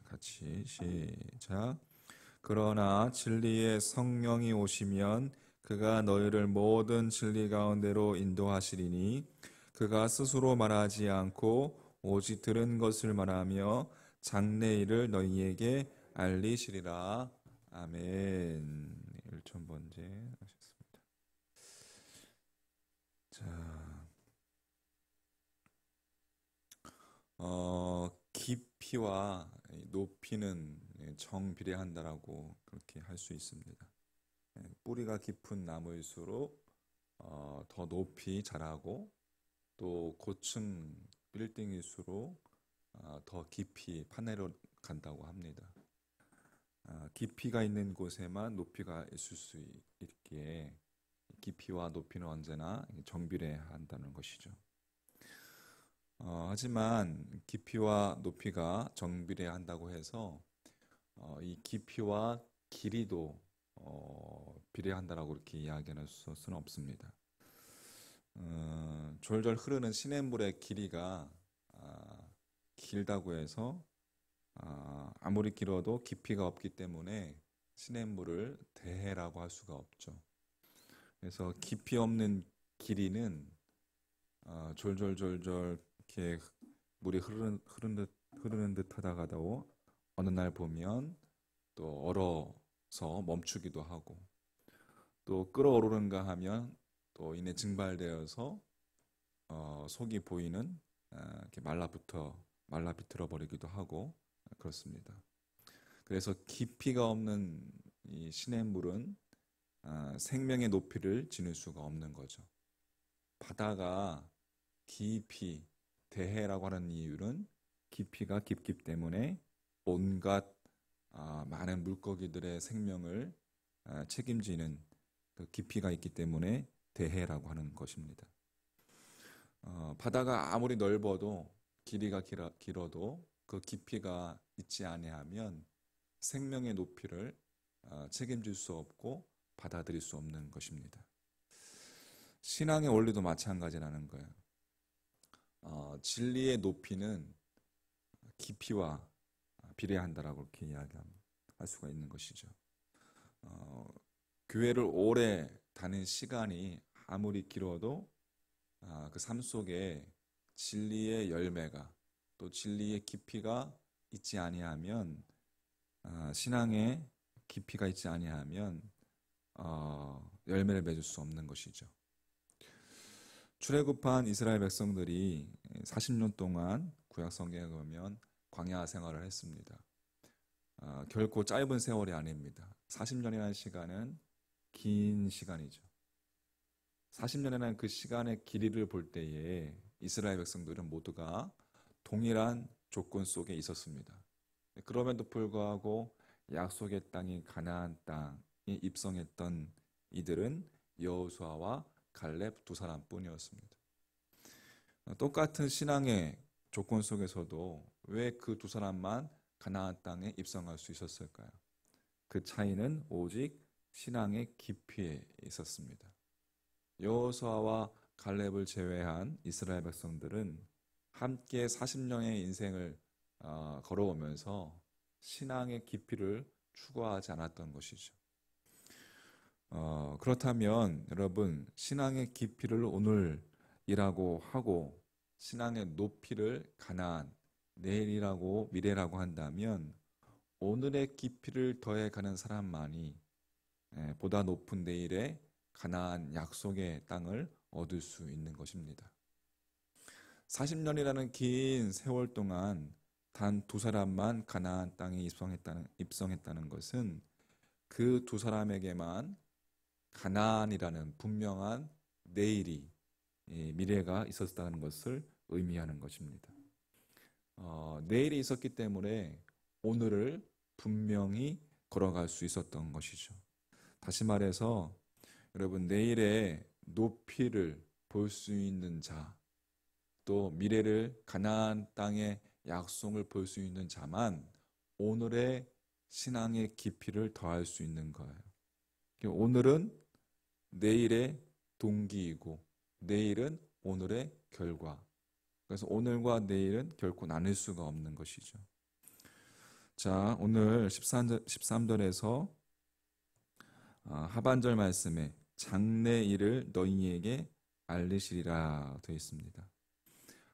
같이 시작. 그러나 진리의 성령이 오시면 그가 너희를 모든 진리 가운데로 인도하시리니 그가 스스로 말하지 않고 오직 들은 것을 말하며 장래일을 너희에게 알리시리라. 아멘. 1,000번째 하셨습니다. 자, 깊이와 높이는 정비례한다라고 그렇게 할 수 있습니다. 뿌리가 깊은 나무일수록 더 높이 자라고, 또 고층 빌딩일수록 더 깊이 파내려 간다고 합니다. 깊이가 있는 곳에만 높이가 있을 수 있기에 깊이와 높이는 언제나 정비례한다는 것이죠. 하지만 깊이와 높이가 정비례한다고 해서 이 깊이와 길이도 비례한다라고 이렇게 이야기할 수는 없습니다. 졸졸 흐르는 시냇물의 길이가 길다고 해서 아무리 길어도 깊이가 없기 때문에 시냇물을 대해라고 할 수가 없죠. 그래서 깊이 없는 길이는 졸졸졸졸 이렇게 물이 흐르는 듯 하다가도 어느 날 보면 또 얼어서 멈추기도 하고, 또 끓어오르는가 하면 또 이내 증발되어서 속이 보이는 이렇게 말라 비틀어 버리기도 하고 그렇습니다. 그래서 깊이가 없는 이 시냇물은 생명의 높이를 지닐 수가 없는 거죠. 바다가 깊이 대해라고 하는 이유는 깊이가 깊기 때문에 온갖 많은 물고기들의 생명을 책임지는 그 깊이가 있기 때문에 대해라고 하는 것입니다. 바다가 아무리 넓어도 길이가 길어도 그 깊이가 있지 아니하면 생명의 높이를 책임질 수 없고 받아들일 수 없는 것입니다. 신앙의 원리도 마찬가지라는 거예요. 진리의 높이는 깊이와 비례한다라고 이렇게 이야기할 수가 있는 것이죠. 교회를 오래 다닌 시간이 아무리 길어도 그 삶 속에 진리의 열매가, 또 진리의 깊이가 있지 아니하면, 신앙의 깊이가 있지 아니하면 열매를 맺을 수 없는 것이죠. 출애굽한 이스라엘 백성들이 40년 동안 구약 성경에 보면 광야 생활을 했습니다. 결코 짧은 세월이 아닙니다. 40년이라는 시간은 긴 시간이죠. 40년이라는 그 시간의 길이를 볼 때에 이스라엘 백성들은 모두가 동일한 조건 속에 있었습니다. 그럼에도 불구하고 약속의 땅인 가나안 땅에 입성했던 이들은 여호수아와 갈렙 두 사람뿐이었습니다. 똑같은 신앙의 조건 속에서도 왜 그 두 사람만 가나안 땅에 입성할 수 있었을까요? 그 차이는 오직 신앙의 깊이에 있었습니다. 여호수아와 갈렙을 제외한 이스라엘 백성들은 함께 40년의 인생을 걸어오면서 신앙의 깊이를 추구하지 않았던 것이죠. 그렇다면 여러분, 신앙의 깊이를 오늘이라고 하고 신앙의 높이를 가나안, 내일이라고 미래라고 한다면 오늘의 깊이를 더해가는 사람만이 보다 높은 내일의 가나안 약속의 땅을 얻을 수 있는 것입니다. 40년이라는 긴 세월 동안 단 두 사람만 가나안 땅에 입성했다는 것은 그 두 사람에게만 가나안이라는 분명한 내일이, 미래가 있었다는 것을 의미하는 것입니다. 내일이 있었기 때문에 오늘을 분명히 걸어갈 수 있었던 것이죠. 다시 말해서 여러분, 내일의 높이를 볼 수 있는 자, 또 미래를 가나안 땅의 약속을 볼 수 있는 자만 오늘의 신앙의 깊이를 더할 수 있는 거예요. 오늘은 내일의 동기이고 내일은 오늘의 결과. 그래서 오늘과 내일은 결코 나눌 수가 없는 것이죠. 자, 오늘 13절에서 하반절 말씀에 장래 일을 너희에게 알리시리라 되어 있습니다.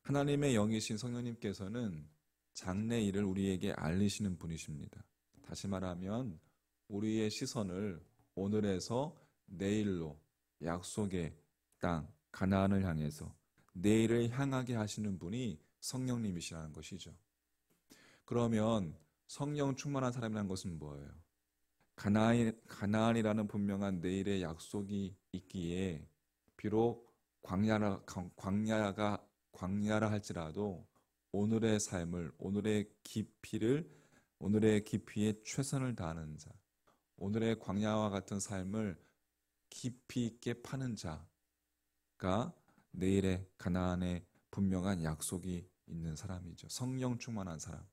하나님의 영이신 성령님께서는 장래 일을 우리에게 알리시는 분이십니다. 다시 말하면 우리의 시선을 오늘에서 내일로 약속의 땅 가나안을 향해서 내일을 향하게 하시는 분이 성령님이시라는 것이죠. 그러면 성령 충만한 사람이라는 것은 뭐예요? 가나안이라는 분명한 내일의 약속이 있기에 비록 광야라 할지라도 오늘의 삶을 오늘의 깊이에 최선을 다하는 자, 오늘의 광야와 같은 삶을 깊이 있게 파는 자가 내일의 가나안의 분명한 약속이 있는 사람이죠. 성령 충만한 사람.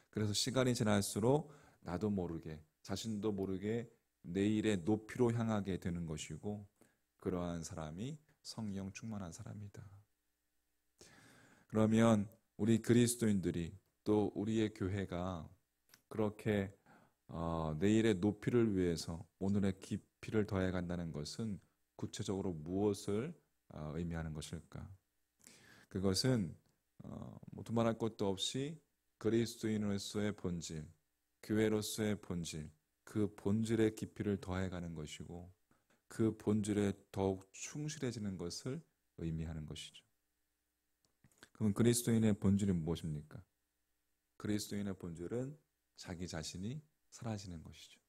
그래서 시간이 지날수록 나도 모르게 자신도 모르게 내일의 높이로 향하게 되는 것이고, 그러한 사람이 성령 충만한 사람이다. 그러면 우리 그리스도인들이 또 우리의 교회가 그렇게 내일의 높이를 위해서 오늘의 깊이를 더해 간다는 것은 구체적으로 무엇을 의미하는 것일까? 그것은 두말할 것도 없이 그리스도인으로서의 본질, 교회로서의 본질, 그 본질의 깊이를 더해가는 것이고 그 본질에 더욱 충실해지는 것을 의미하는 것이죠. 그럼 그리스도인의 본질은 무엇입니까? 그리스도인의 본질은 자기 자신이 사라지는 것이죠.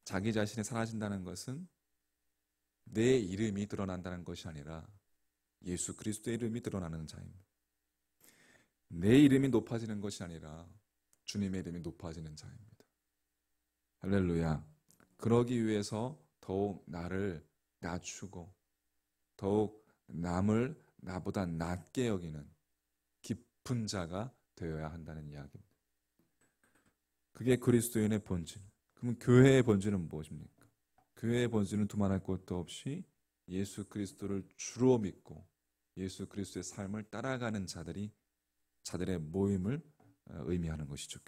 자기 자신이 사라진다는 것은 내 이름이 드러난다는 것이 아니라 예수 그리스도의 이름이 드러나는 자입니다. 내 이름이 높아지는 것이 아니라 주님의 이름이 높아지는 자입니다. 할렐루야. 그러기 위해서 더욱 나를 낮추고 더욱 남을 나보다 낮게 여기는 깊은 자가 되어야 한다는 이야기입니다. 그게 그리스도인의 본질. 그럼 교회의 본질은 무엇입니까? 교회의 본질은 두말할 것도 없이 예수 그리스도를 주로 믿고 예수 그리스도의 삶을 따라가는 자들의 모임을 의미하는 것이죠.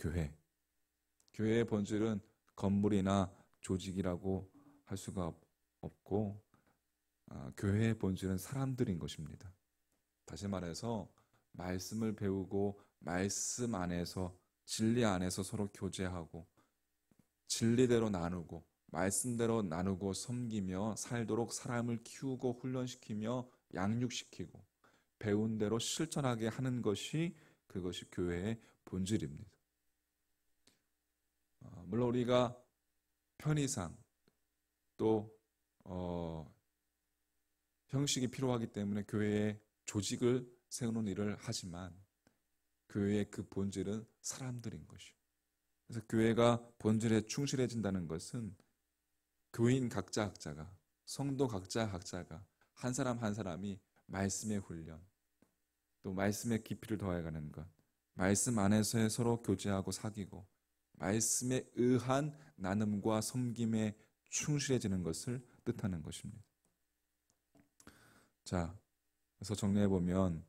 교회의 본질은 건물이나 조직이라고 할 수가 없고 교회의 본질은 사람들인 것입니다. 다시 말해서 말씀을 배우고 말씀 안에서 진리 안에서 서로 교제하고 진리대로 나누고 말씀대로 나누고 섬기며 살도록 사람을 키우고 훈련시키며 양육시키고 배운 대로 실천하게 하는 것이 그것이 교회의 본질입니다. 물론 우리가 편의상 또 형식이 필요하기 때문에 교회의 조직을 세우는 일을 하지만 교회의 그 본질은 사람들인 것이요. 그래서 교회가 본질에 충실해진다는 것은 교인 각자가 성도 각자가 한 사람 한 사람이 말씀의 훈련 또 말씀의 깊이를 더해가는 것, 말씀 안에서 서로 교제하고 사귀고 말씀에 의한 나눔과 섬김에 충실해지는 것을 뜻하는 것입니다. 자, 그래서 정리해보면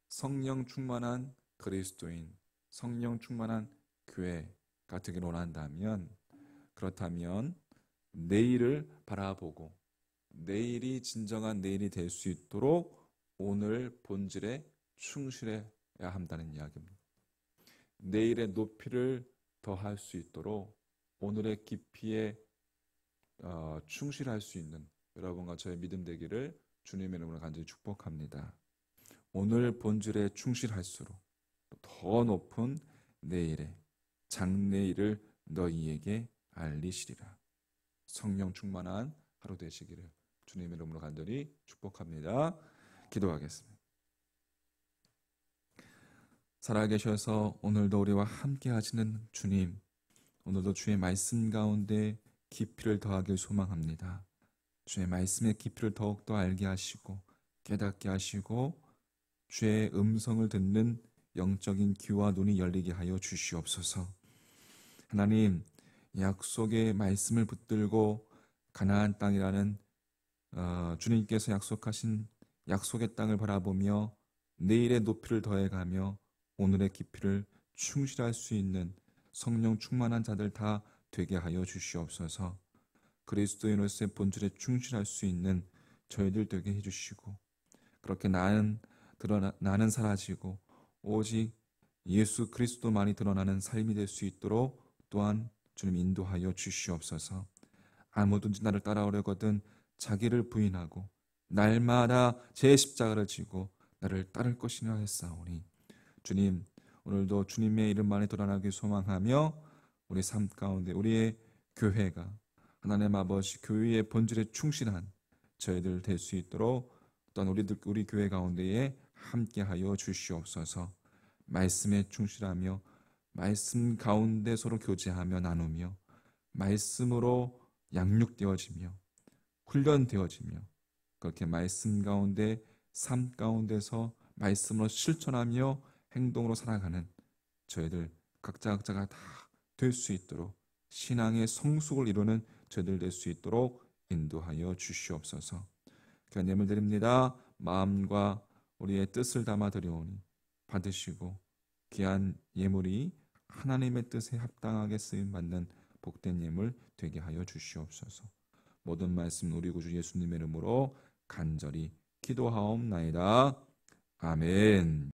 성령 충만한 그리스도인, 성령 충만한 교회가 되길 원한다면 그렇다면 내일을 바라보고 내일이 진정한 내일이 될 수 있도록 오늘 본질에 충실해야 한다는 이야기입니다. 내일의 높이를 더할 수 있도록 오늘의 깊이에 충실할 수 있는 여러분과 저의 믿음 되기를 주님의 이름으로 간절히 축복합니다. 오늘 본질에 충실할수록 더 높은 내일의 장래일을 너희에게 알리시리라. 성령 충만한 하루 되시기를 주님의 이름으로 간절히 축복합니다. 기도하겠습니다. 살아계셔서 오늘도 우리와 함께 하시는 주님, 오늘도 주의 말씀 가운데 깊이를 더하길 소망합니다. 주의 말씀의 깊이를 더욱더 알게 하시고 깨닫게 하시고 주의 음성을 듣는 영적인 귀와 눈이 열리게 하여 주시옵소서. 하나님, 약속의 말씀을 붙들고 가나안 땅이라는 주님께서 약속하신 약속의 땅을 바라보며 내일의 높이를 더해가며 오늘의 깊이를 충실할 수 있는 성령 충만한 자들 다 되게 하여 주시옵소서. 그리스도인으로서의 본질에 충실할 수 있는 저희들 되게 해주시고, 그렇게 나는 사라지고 오직 예수 그리스도만이 드러나는 삶이 될 수 있도록 또한 주님 인도하여 주시옵소서. 아무든지 나를 따라오려거든 자기를 부인하고 날마다 제 십자가를 지고 나를 따를 것이라 했사오니, 주님 오늘도 주님의 이름만이 드러나길 소망하며 우리 삶 가운데 우리의 교회가 하나님 아버지 교회의 본질에 충실한 저희들 될 수 있도록 또한 우리 교회 가운데에 함께하여 주시옵소서. 말씀에 충실하며 말씀 가운데 서로 교제하며 나누며 말씀으로 양육되어지며 훈련되어지며 그렇게 말씀 가운데 삶 가운데서 말씀으로 실천하며 행동으로 살아가는 저희들 각자가 다 될 수 있도록 신앙의 성숙을 이루는 저희들 될 수 있도록 인도하여 주시옵소서. 귀한 예물 드립니다. 마음과 우리의 뜻을 담아 드려오니 받으시고 귀한 예물이 하나님의 뜻에 합당하게 쓰임 받는 복된 예물 되게 하여 주시옵소서. 모든 말씀 우리 구주 예수님의 이름으로 간절히 기도하옵나이다. 아멘.